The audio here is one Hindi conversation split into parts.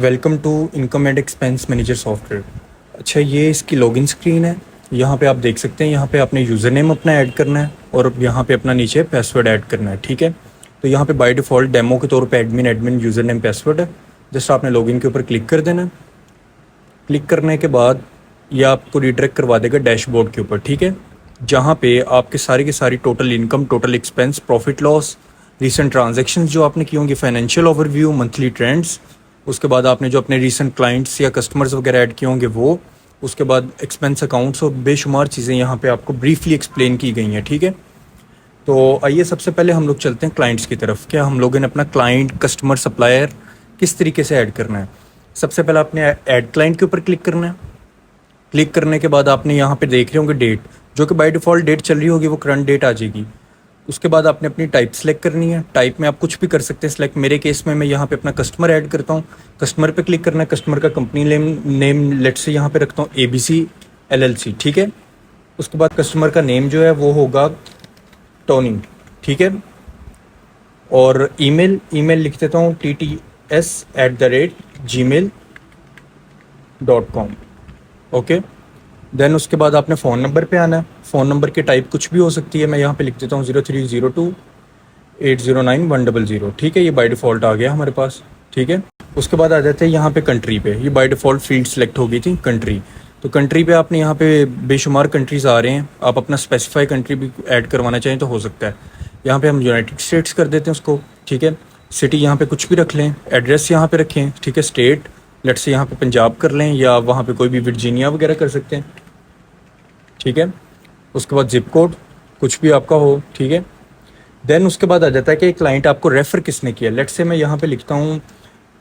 Welcome to income and expense manager software. अच्छा, ये इसकी लॉगिन स्क्रीन है। यहाँ पे आप देख सकते हैं, यहाँ पे आपने यूज़र नेम अपना ऐड करना है और यहाँ पे अपना नीचे पासवर्ड ऐड करना है। ठीक है, तो यहाँ पे बाय डिफ़ॉल्ट डेमो के तौर पे एडमिन यूज़र नेम पासवर्ड है। जस्ट आपने लॉगिन के ऊपर क्लिक कर देना। क्लिक करने के बाद ये आपको रिडायरेक्ट करवा देगा डैशबोर्ड के ऊपर। ठीक है, जहाँ पे आपके सारी की सारी total income, total expense, profit loss, recent transactions जो आपने किए होंगे, फाइनेंशियल ओवरव्यू, मंथली ट्रेंड्स, उसके बाद आपने जो अपने रिसेंट क्लाइंट्स या कस्टमर्स वगैरह ऐड किए होंगे वो, उसके बाद एक्सपेंस अकाउंट्स और बेशुमार चीज़ें यहाँ पे आपको ब्रीफली एक्सप्लेन की गई हैं। ठीक है, तो आइए सबसे पहले हम लोग चलते हैं क्लाइंट्स की तरफ। क्या हम लोगों ने अपना क्लाइंट, कस्टमर, सप्लायर किस तरीके से ऐड करना है। सबसे पहले आपने ऐड क्लाइंट के ऊपर क्लिक करना है। क्लिक करने के बाद आपने यहाँ पे देख रहे होंगे डेट, जो कि बाय डिफ़ॉल्ट डेट चल रही होगी वो करंट डेट आ जाएगी। उसके बाद आपने अपनी टाइप सेलेक्ट करनी है। टाइप में आप कुछ भी कर सकते हैं सिलेक्ट। मेरे केस में मैं यहाँ पे अपना कस्टमर ऐड करता हूँ। कस्टमर पे क्लिक करना है। कस्टमर का कंपनी नेम लेट से यहाँ पे रखता हूँ ABC LLC। ठीक है, उसके बाद कस्टमर का नेम जो है वो होगा टोनी। ठीक है, और ईमेल लिख देता हूँ tts@gmail.com। ओके, देन उसके बाद आपने फ़ोन नंबर पे आना है। फ़ोन नंबर की टाइप कुछ भी हो सकती है। मैं यहाँ पे लिख देता हूँ 0302809100। ठीक है, ये बाय डिफ़ॉल्ट आ गया हमारे पास। ठीक है, उसके बाद आ जाते हैं यहाँ पे कंट्री पे। ये बाय डिफ़ॉल्ट फील्ड सेलेक्ट हो गई थी कंट्री। तो कंट्री पे आपने यहाँ पे बेशुमार कंट्रीज़ आ रहे हैं। आप अपना स्पेसिफाई कंट्री भी ऐड करवाना चाहें तो हो सकता है। यहाँ पे हम यूनाइटेड स्टेट्स कर देते हैं उसको। ठीक है, सिटी यहाँ पे कुछ भी रख लें, एड्रेस यहाँ पे रखें। ठीक है, स्टेट लेट से यहाँ पे पंजाब कर लें या वहाँ पे कोई भी वर्जीनिया वगैरह कर सकते हैं। ठीक है, उसके बाद जिप कोड कुछ भी आपका हो। ठीक है, देन उसके बाद आ जाता है कि क्लाइंट आपको रेफ़र किसने किया। लेट से मैं यहाँ पे लिखता हूँ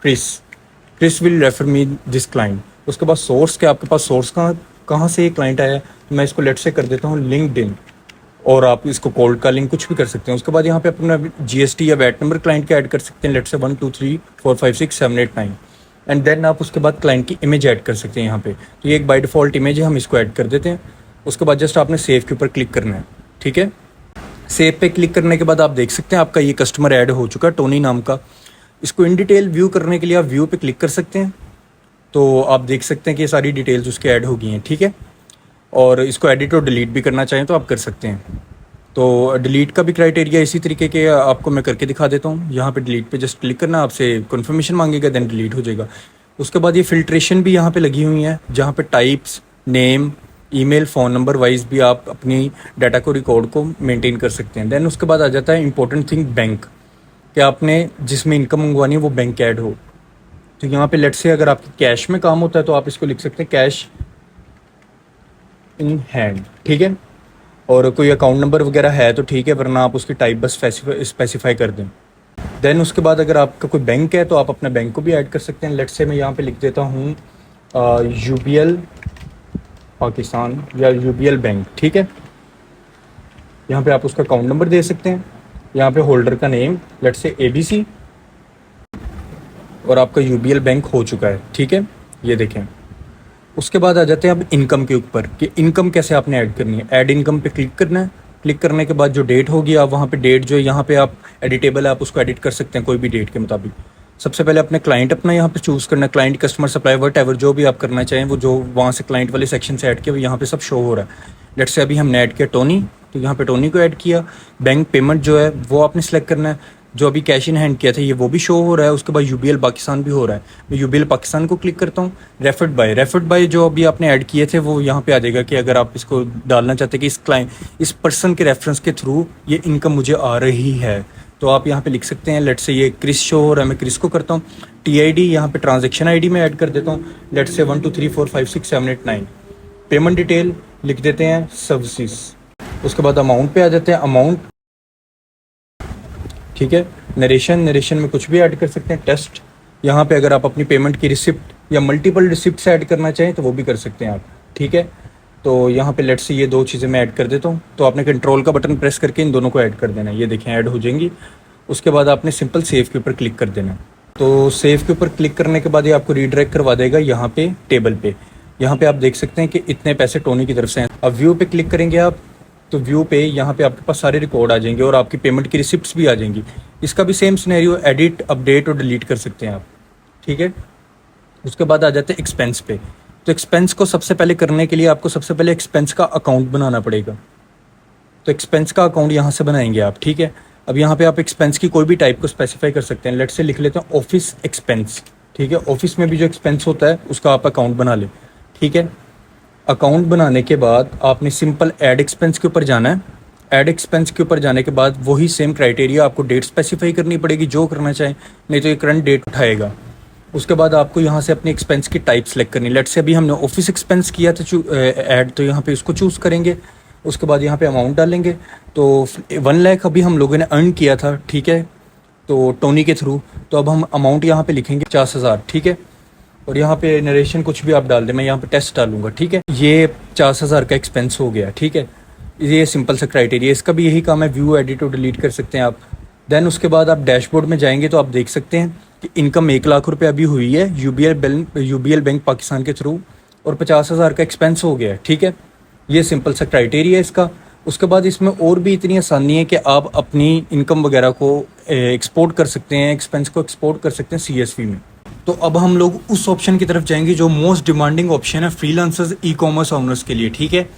Chris will refer me this client. उसके बाद सोर्स के आपके पास सोर्स कहाँ से ये क्लाइंट आया है, तो मैं इसको लेट से कर देता हूँ लिंक्डइन, और आप इसको कोल्ड कॉलिंग कुछ भी कर सकते हैं। उसके बाद यहाँ पे अपना GST या वैट नंबर क्लाइंट का ऐड कर सकते हैं। लेट से 1 2 3 4 5 6 7 8 9, एंड देन आप उसके बाद क्लाइंट की इमेज ऐड कर सकते हैं यहाँ पे। तो ये एक बाय डिफ़ॉल्ट इमेज है, हम इसको ऐड कर देते हैं। उसके बाद जस्ट आपने सेव के ऊपर क्लिक करना है। ठीक है, सेव पे क्लिक करने के बाद आप देख सकते हैं आपका ये कस्टमर ऐड हो चुका है टोनी नाम का। इसको इन डिटेल व्यू करने के लिए आप व्यू पे क्लिक कर सकते हैं। तो आप देख सकते हैं कि ये सारी डिटेल्स उसके ऐड हो गई हैं। ठीक है, और इसको एडिट और डिलीट भी करना चाहें तो आप कर सकते हैं। तो डिलीट का भी क्राइटेरिया इसी तरीके के आपको मैं करके दिखा देता हूँ। यहाँ पे डिलीट पे जस्ट क्लिक करना, आपसे कन्फर्मेशन मांगेगा, देन डिलीट हो जाएगा। उसके बाद ये फिल्ट्रेशन भी यहाँ पे लगी हुई है, जहाँ पे types, name, email, phone number wise भी आप अपनी डाटा को, रिकॉर्ड को मेंटेन कर सकते हैं। देन उसके बाद आ जाता है इंपॉर्टेंट थिंग, बैंक। कि आपने जिसमें इनकम मंगवानी है वो बैंक ऐड हो। तो यहाँ पे लेट से अगर आपकी कैश में काम होता है तो आप इसको लिख सकते हैं कैश इन हैंड। ठीक है, और कोई अकाउंट नंबर वगैरह है तो ठीक है, वरना आप उसकी टाइप बस स्पेसिफाई कर दें। देन उसके बाद अगर आपका कोई बैंक है तो आप अपना बैंक को भी ऐड कर सकते हैं। लेट से मैं यहाँ पे लिख देता हूँ UBL पाकिस्तान या UBL बैंक। ठीक है, यहाँ पे आप उसका अकाउंट नंबर दे सकते हैं। यहाँ पे होल्डर का नेम लेट से ABC, और आपका UBL बैंक हो चुका है। ठीक है, ये देखें। उसके बाद आ जाते हैं अब इनकम के ऊपर कि इनकम कैसे आपने ऐड करनी है। ऐड इनकम पे क्लिक करना है। क्लिक करने के बाद जो डेट होगी, आप वहाँ पे डेट जो है यहाँ पे आप एडिटेबल है, आप उसको एडिट कर सकते हैं कोई भी डेट के मुताबिक। सबसे पहले अपने क्लाइंट अपना यहाँ पे चूज़ करना है। Client, customer, supply, what ever जो भी आप करना चाहें वो जो वहाँ से क्लाइंट वाले सेक्शन से ऐड किया वो यहाँ पे सब शो हो रहा है। लेट से अभी हमने ऐड किया टोनी, तो यहाँ पे टोनी को ऐड किया। बैंक पेमेंट जो है वो आपने सेलेक्ट करना है। जो अभी कैश इन हैंड किया था ये वो भी शो हो रहा है। उसके बाद UBL पाकिस्तान भी हो रहा है। मैं UBL पाकिस्तान को क्लिक करता हूँ। रेफर्ड बाय जो अभी आपने ऐड किए थे वो यहाँ पे आ जाएगा कि अगर आप इसको डालना चाहते हैं कि इस पर्सन के रेफरेंस के थ्रू ये इनकम मुझे आ रही है, तो आप यहाँ पे लिख सकते हैं। लेट से ये क्रिस शो हो रहा है, मैं क्रिस को करता हूँ। TID यहाँ पे ट्रांजेक्शन ID में ऐड कर देता हूँ। लेट से 1 2 3 4 5 6 7 8 9। पेमेंट डिटेल लिख देते हैं सर्विसेज। उसके बाद अमाउंट पे आ जाते हैं, अमाउंट। ठीक है, नरेशन में कुछ भी ऐड कर सकते हैं। टेस्ट, यहाँ पे अगर आप अपनी पेमेंट की रिसिप्ट या मल्टीपल रिसिप्ट ऐड करना चाहें तो वो भी कर सकते हैं आप। ठीक है, तो यहाँ पे लेट से ये दो चीज़ें मैं ऐड कर देता हूँ। तो आपने कंट्रोल का बटन प्रेस करके इन दोनों को ऐड कर देना है। ये देखें ऐड हो जाएंगी। उसके बाद आपने सिंपल सेव के ऊपर क्लिक कर देना है। तो सेव के ऊपर क्लिक करने के बाद ये आपको रीडायरेक्ट करवा देगा यहाँ पे टेबल पे। यहाँ पे आप देख सकते हैं कि इतने पैसे टोनी की तरफ से हैं। अब व्यू पे क्लिक करेंगे आप, तो व्यू पे यहाँ पे आपके पास सारे रिकॉर्ड आ जाएंगे और आपकी पेमेंट की रिसिप्ट्स भी आ जाएंगी। इसका भी सेम सिनेरियो, एडिट, अपडेट और डिलीट कर सकते हैं आप। ठीक है, उसके बाद आ जाते हैं एक्सपेंस पे। तो एक्सपेंस को सबसे पहले करने के लिए आपको सबसे पहले एक्सपेंस का अकाउंट बनाना पड़ेगा। तो एक्सपेंस का अकाउंट यहाँ से बनाएंगे आप, ठीक है। अब यहाँ पे आप एक्सपेंस की कोई भी टाइप को स्पेसिफाई कर सकते हैं। लेट से लिख लेते हैं ऑफिस एक्सपेंस, ठीक है। ऑफिस में भी जो एक्सपेंस होता है उसका आप अकाउंट बना लें, ठीक है। अकाउंट बनाने के बाद आपने सिंपल ऐड एक्सपेंस के ऊपर जाना है। ऐड एक्सपेंस के ऊपर जाने के बाद वही सेम क्राइटेरिया, आपको डेट स्पेसिफाई करनी पड़ेगी जो करना चाहें, नहीं तो ये करंट डेट उठाएगा। उसके बाद आपको यहाँ से अपनी एक्सपेंस की टाइप सेलेक्ट करनी है। लेट से अभी हमने ऑफिस एक्सपेंस किया था ऐड, तो यहाँ पे उसको चूज़ करेंगे। उसके बाद यहाँ पे अमाउंट डालेंगे। तो 1 लाख अभी हम लोगों ने अर्न किया था, ठीक है, तो टोनी के थ्रू। तो अब हम अमाउंट यहाँ पे लिखेंगे 50,000, ठीक है। और यहाँ पे नरेशन कुछ भी आप डाल दें, मैं यहाँ पे टेस्ट डालूंगा, ठीक है। ये 50,000 का एक्सपेंस हो गया, ठीक है। ये सिंपल सा क्राइटेरिया, इसका भी यही काम है, व्यू एडिट और डिलीट कर सकते हैं आप। देन उसके बाद आप डैशबोर्ड में जाएंगे तो आप देख सकते हैं कि इनकम 1 लाख रुपये अभी हुई है यूबीएल बैंक पाकिस्तान के थ्रू, और 50,000 का एक्सपेंस हो गया है, ठीक है। ये सिंपल सा क्राइटेरिया है इसका। उसके बाद इसमें और भी इतनी आसानी है कि आप अपनी इनकम वगैरह को एक्सपोर्ट कर सकते हैं, एक्सपेंस को एक्सपोर्ट कर सकते हैं CSV में। तो अब हम लोग उस ऑप्शन की तरफ जाएंगे जो मोस्ट डिमांडिंग ऑप्शन है फ्रीलांसर्स ई-कॉमर्स ओनर्स के लिए, ठीक है,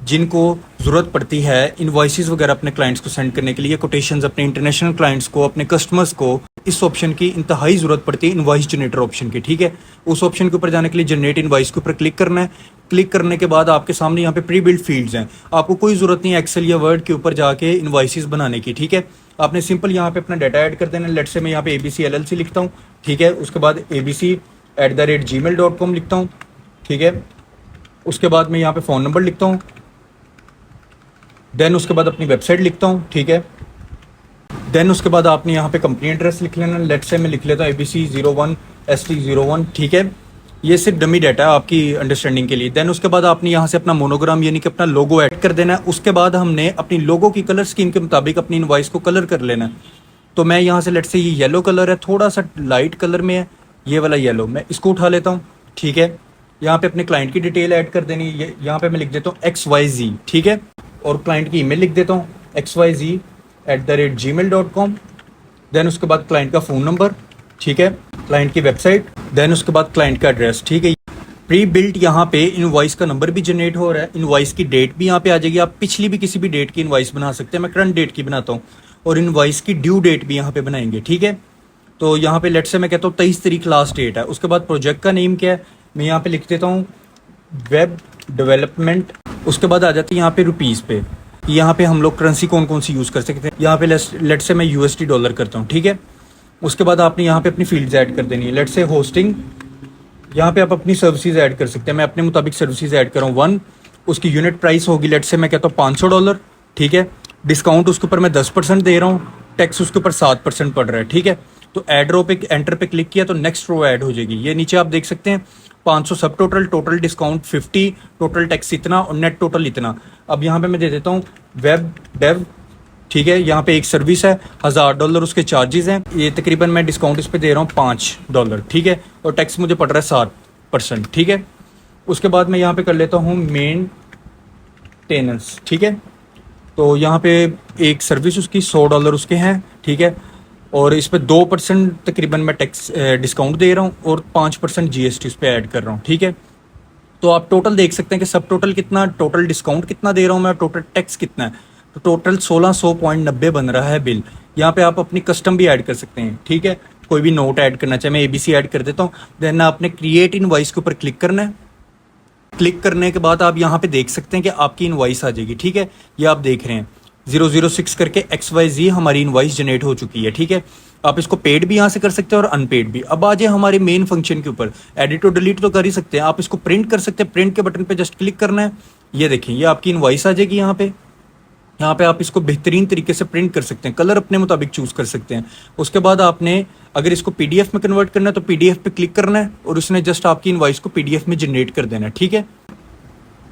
जिनको ज़रूरत पड़ती है इनवॉइसेस वगैरह अपने क्लाइंट्स को सेंड करने के लिए, कोटेशंस अपने इंटरनेशनल क्लाइंट्स को, अपने कस्टमर्स को। इस ऑप्शन की इंतहाई ज़रूरत पड़ती है, इनवॉइस जनरेटर ऑप्शन की, ठीक है। उस ऑप्शन के ऊपर जाने के लिए जनरेट इनवॉइस के ऊपर क्लिक करना है। क्लिक करने के बाद आपके सामने यहाँ पे प्री बिल्ड फील्ड्स हैं। आपको कोई ज़रूरत नहीं है एक्सेल या वर्ड के ऊपर जाके इनवॉइसेस बनाने की, ठीक है। आपने सिंपल यहाँ पे अपना डाटा ऐड कर देना। लेट से मैं यहाँ पे ABC LLC लिखता हूँ, ठीक है। उसके बाद abc@gmail.com लिखता हूँ, ठीक है। उसके बाद मैं यहाँ पे फ़ोन नंबर लिखता हूँ। देन उसके बाद अपनी वेबसाइट लिखता हूँ, ठीक है। देन उसके बाद आपने यहाँ पे कंपनी एड्रेस लिख लेना। लेट से मैं लिख लेता हूँ ABC01ST01, ठीक है। ये सिर्फ डमी डाटा है आपकी अंडरस्टैंडिंग के लिए। देन उसके बाद आपने यहाँ से अपना मोनोग्राम यानी कि अपना लोगो ऐड कर देना है। उसके बाद हमने अपनी लोगो की कलर स्कीम के मुताबिक अपनी इनवॉइस को कलर कर लेना है। तो मैं यहाँ से लेट से ये येलो कलर है, थोड़ा सा लाइट कलर में है ये वाला येलो, मैं इसको उठा लेता हूँ, ठीक है। यहाँ पे अपने क्लाइंट की डिटेल ऐड कर देनी है। यहाँ पे मैं लिख देता हूँ XYZ, ठीक है। और क्लाइंट की ईमेल लिख देता हूँ XYZ@gmail.com। देन उसके बाद क्लाइंट का फ़ोन नंबर, ठीक है, क्लाइंट की वेबसाइट, देन उसके बाद क्लाइंट का एड्रेस, ठीक है। प्री बिल्ट यहाँ पे इनवॉइस का नंबर भी जनरेट हो रहा है, इनवॉइस की डेट भी यहाँ पे आ जाएगी। आप पिछली भी किसी भी डेट की इनवॉइस बना सकते हैं, मैं करंट डेट की बनाता हूँ। और इनवॉइस की ड्यू डेट भी यहाँ पे बनाएंगे, ठीक है। तो यहाँ पे लेट से मैं कहता हूँ 23 तारीख लास्ट डेट है। उसके बाद प्रोजेक्ट का नेम क्या है, मैं यहाँ पे लिख देता हूँ वेब डेवलपमेंट। उसके बाद आ जाती है यहाँ पे रुपीज़ पे। यहाँ पे हम लोग करेंसी कौन कौन सी यूज़ कर सकते हैं। यहाँ पे लेट से मैं USD डॉलर करता हूँ, ठीक है। उसके बाद आपने यहाँ पे अपनी फील्ड्स ऐड कर देनी है। लेट से होस्टिंग, यहाँ पे आप अपनी सर्विसेज ऐड कर सकते हैं। मैं अपने मुताबिक सर्विसेज ऐड कर रहा हूँ 1। उसकी यूनिट प्राइस होगी लेट से मैं कहता हूँ $500, ठीक है। डिस्काउंट उसके ऊपर मैं 10% दे रहा हूँ, टैक्स उसके ऊपर 7% पड़ रहा है, ठीक है। तो ऐड रो पे एंटर पे क्लिक किया तो नेक्स्ट रो ऐड हो जाएगी। ये नीचे आप देख सकते हैं 500 सब टोटल डिस्काउंट 50, टोटल टैक्स इतना और नेट टोटल इतना। अब यहाँ पे मैं दे देता हूँ वेब डेव, ठीक है। यहाँ पे एक सर्विस है, $1000 उसके चार्जेस हैं। ये तकरीबन मैं डिस्काउंट इस पे दे रहा हूँ $5, ठीक है। और टैक्स मुझे पड़ रहा है 7%, ठीक है। उसके बाद मैं यहाँ पे कर लेता हूँ मेंटेनेंस, ठीक है। तो यहाँ पे एक सर्विस उसकी $100 उसके हैं, ठीक है। और इस पे 2% तकरीबन मैं टैक्स डिस्काउंट दे रहा हूँ और 5% GST इस पे ऐड कर रहा हूँ, ठीक है। तो आप टोटल देख सकते हैं कि सब टोटल कितना, टोटल डिस्काउंट कितना दे रहा हूँ मैं, टोटल टैक्स कितना है। तो टोटल 1600.90 बन रहा है बिल। यहाँ पे आप अपनी कस्टम भी ऐड कर सकते हैं, ठीक है। कोई भी नोट ऐड करना चाहे, मैं ABC ऐड कर देता हूँ। देन आपने क्रिएट इनवॉइस के ऊपर क्लिक करना है। क्लिक करने के बाद आप यहाँ पे देख सकते हैं कि आपकी इनवॉइस आ जाएगी, ठीक है। ये आप देख रहे हैं 006 करके XYZ हमारी इनवॉइस जनरेट हो चुकी है, ठीक है। आप इसको पेड भी यहाँ से कर सकते हैं और अनपेड भी। अब आ जाए हमारे मेन फंक्शन के ऊपर, एडिट और डिलीट तो कर ही सकते हैं, आप इसको प्रिंट कर सकते हैं। प्रिंट के बटन पे जस्ट क्लिक करना है। ये देखिए ये आपकी इनवॉइस आ जाएगी। यहाँ पे आप इसको बेहतरीन तरीके से प्रिंट कर सकते हैं, कलर अपने मुताबिक चूज कर सकते हैं। उसके बाद आपने अगर इसको PDF में कन्वर्ट करना है तो PDF पे क्लिक करना है और उसने जस्ट आपकी इनवॉइस को PDF में जनरेट कर देना है, ठीक है।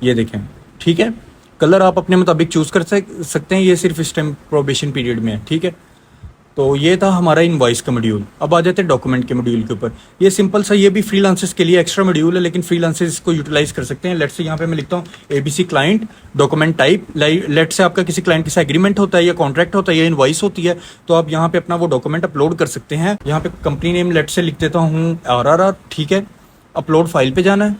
ये देखें, ठीक है। कलर आप अपने मुताबिक चूज कर सकते हैं। ये सिर्फ इस टाइम प्रोबेशन पीरियड में है, ठीक है। तो ये था हमारा इनवॉइस का मॉड्यूल। अब आ जाते हैं डॉक्यूमेंट के मॉड्यूल के ऊपर। ये सिंपल सा, ये भी फ्रीलांसर्स के लिए एक्स्ट्रा मॉड्यूल है, लेकिन फ्रीलांसर्स इसको यूटिलाइज कर सकते हैं। लेट से यहाँ पे मैं लिखता हूँ ABC client document type. Late से आपका किसी क्लाइंट के साथ एग्रीमेंट होता है या कॉन्ट्रैक्ट होता है या इनवॉइस होती है, तो आप यहाँ पे अपना वो डॉक्यूमेंट अपलोड कर सकते हैं। यहाँ पे कंपनी नेम लेट से लिख देता हूँ RRR, ठीक है। अपलोड फाइल पे जाना है,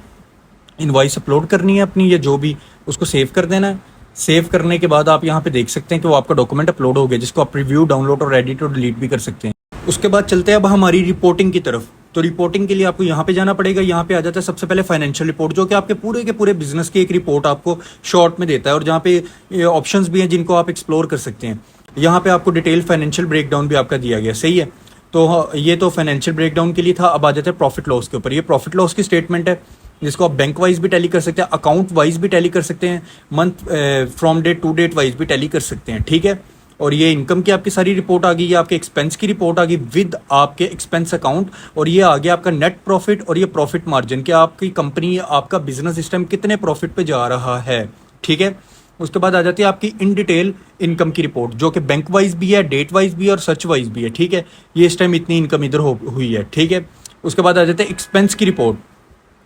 इनवॉइस अपलोड करनी है अपनी या जो भी, उसको सेव कर देना है। सेव करने के बाद आप यहाँ पे देख सकते हैं कि वो आपका डॉक्यूमेंट अपलोड हो गया, जिसको आप प्रीव्यू, डाउनलोड और एडिट और डिलीट भी कर सकते हैं। उसके बाद चलते हैं अब हमारी रिपोर्टिंग की तरफ। तो रिपोर्टिंग के लिए आपको यहाँ पे जाना पड़ेगा। यहाँ पे आ जाता है सबसे पहले फाइनेंशियल रिपोर्ट, जो कि आपके पूरे के पूरे बिजनेस की एक रिपोर्ट आपको शॉर्ट में देता है, और जहाँ पे ऑप्शंस भी हैं जिनको आप एक्सप्लोर कर सकते हैं। यहाँ पे आपको डिटेल फाइनेंशियल ब्रेकडाउन भी आपका दिया गया, सही है। तो ये तो फाइनेंशियल ब्रेकडाउन के लिए था। अब आ जाते हैं प्रॉफिट लॉस के ऊपर। ये प्रॉफिट लॉस की स्टेटमेंट है, जिसको आप बैंक वाइज भी टैली कर सकते हैं, अकाउंट वाइज भी टैली कर सकते हैं, month from date to date wise भी टैली कर सकते हैं, ठीक है। और ये इनकम की आपकी सारी रिपोर्ट आ गई, ये आपके एक्सपेंस की रिपोर्ट आ गई विद आपके एक्सपेंस अकाउंट, और ये आ गया आपका नेट प्रॉफिट और ये प्रॉफिट मार्जिन, कि आपकी कंपनी, आपका बिजनेस सिस्टम कितने प्रॉफिट पे जा रहा है, ठीक है। उसके बाद आ जाती है आपकी इन डिटेल इनकम की रिपोर्ट, जो कि बैंक वाइज भी है, डेट वाइज भी है और सर्च वाइज भी है, ठीक है। ये इस टाइम इतनी इनकम इधर हुई है, ठीक है। उसके बाद आ जाते हैं एक्सपेंस की रिपोर्ट,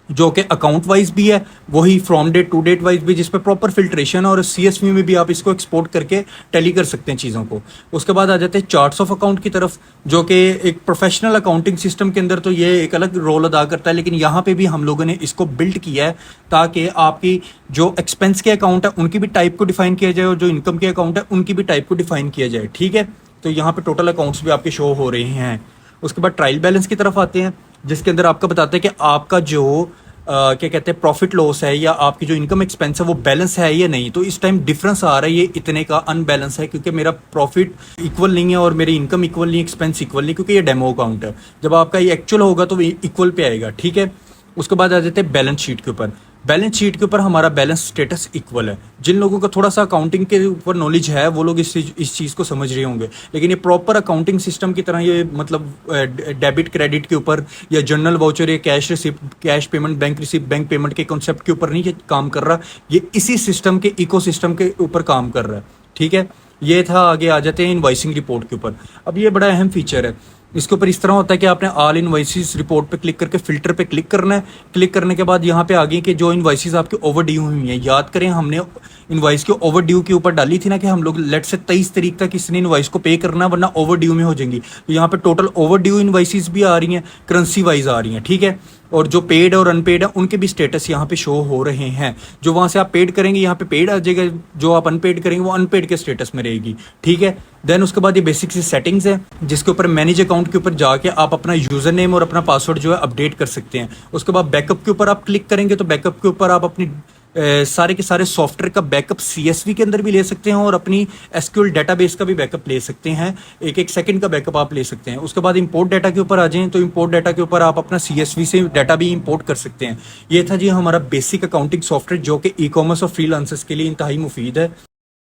जो कि अकाउंट वाइज भी है, वही from date to date wise भी, जिस पे प्रॉपर फिल्ट्रेशन और CSV में भी आप इसको एक्सपोर्ट करके टैली कर सकते हैं चीज़ों को। उसके बाद आ जाते हैं चार्ट्स ऑफ अकाउंट की तरफ, जो कि एक प्रोफेशनल अकाउंटिंग सिस्टम के अंदर तो ये एक अलग रोल अदा करता है, लेकिन यहाँ पे भी हम लोगों ने इसको बिल्ड किया है ताकि आपकी जो एक्सपेंस के अकाउंट है उनकी भी टाइप को डिफाइन किया जाए, और जो इनकम के अकाउंट है उनकी भी टाइप को डिफाइन किया जाए, ठीक है। तो यहाँ पे टोटल अकाउंट्स भी आपके शो हो रहे हैं। उसके बाद ट्रायल बैलेंस की तरफ आते हैं, जिसके अंदर आपका बताते हैं कि आपका जो क्या कहते हैं प्रॉफिट लॉस है या आपकी जो इनकम एक्सपेंस है वो बैलेंस है या नहीं। तो इस टाइम डिफरेंस आ रहा है, ये इतने का अनबैलेंस है, क्योंकि मेरा प्रॉफिट इक्वल नहीं है और मेरी इनकम इक्वल नहीं, एक्सपेंस इक्वल नहीं, क्योंकि ये डेमो अकाउंट है। जब आपका ये एक्चुअल होगा तो इक्वल पे आएगा, ठीक है। उसके बाद आ जाते हैं बैलेंस शीट के ऊपर। बैलेंस शीट के ऊपर हमारा बैलेंस स्टेटस इक्वल है। जिन लोगों को थोड़ा सा अकाउंटिंग के ऊपर नॉलेज है वो लोग इस चीज़ को समझ रहे होंगे, लेकिन ये प्रॉपर अकाउंटिंग सिस्टम की तरह ये मतलब डेबिट क्रेडिट के ऊपर या जनरल वाउचर या cash receipt, cash payment, bank receipt, bank payment के कॉन्सेप्ट के ऊपर नहीं ये काम कर रहा, ये इसी सिस्टम के इकोसिस्टम के ऊपर काम कर रहा है, ठीक है। ये था। आगे आ जाते हैं इनवॉइसिंग रिपोर्ट के ऊपर। अब ये बड़ा अहम फीचर है। इसके ऊपर इस तरह होता है कि आपने ऑल इनवॉइसेस रिपोर्ट पे क्लिक करके फिल्टर पे क्लिक करना है। क्लिक करने के बाद यहाँ पे आगे कि जो इनवॉइसेस आपकी ओवर ड्यू हुई हैं, याद करें हमने इनवॉइस के ओवर ड्यू के ऊपर डाली थी ना कि हम लोग लेट से 23 तारीख तक इसने इनवॉइस को पे करना, वरना ओवर ड्यू में हो जाएंगी। तो यहाँ पे टोटल ओवर ड्यू इनवॉइसेस भी आ रही हैं, करेंसी वाइज आ रही हैं, ठीक है। और जो पेड और अनपेड है उनके भी स्टेटस यहाँ पे शो हो रहे हैं। जो वहां से आप पेड करेंगे यहाँ पे पेड आ जाएगा, जो आप अनपेड करेंगे वो अनपेड के स्टेटस में रहेगी, ठीक है। देन उसके बाद ये बेसिक सी सेटिंग्स है, जिसके ऊपर मैनेज अकाउंट के ऊपर जाके आप अपना यूजर नेम और अपना पासवर्ड जो है अपडेट कर सकते हैं। उसके बाद बैकअप के ऊपर आप क्लिक करेंगे तो बैकअप के ऊपर आप अपनी सारे के सारे सॉफ्टवेयर का बैकअप CSV के अंदर भी ले सकते हैं और अपनी SQL डेटाबेस का भी बैकअप ले सकते हैं। एक एक सेकंड का बैकअप आप ले सकते हैं। उसके बाद इंपोर्ट डाटा के ऊपर आ जाएं तो इंपोर्ट डाटा के ऊपर आप अपना CSV से डाटा भी इंपोर्ट कर सकते हैं। ये था जी हमारा बेसिक अकाउंटिंग सॉफ्टवेयर, जो कि ई-कॉमर्स और फ्रीलांसर्स के लिए इंतहाई मुफीद है।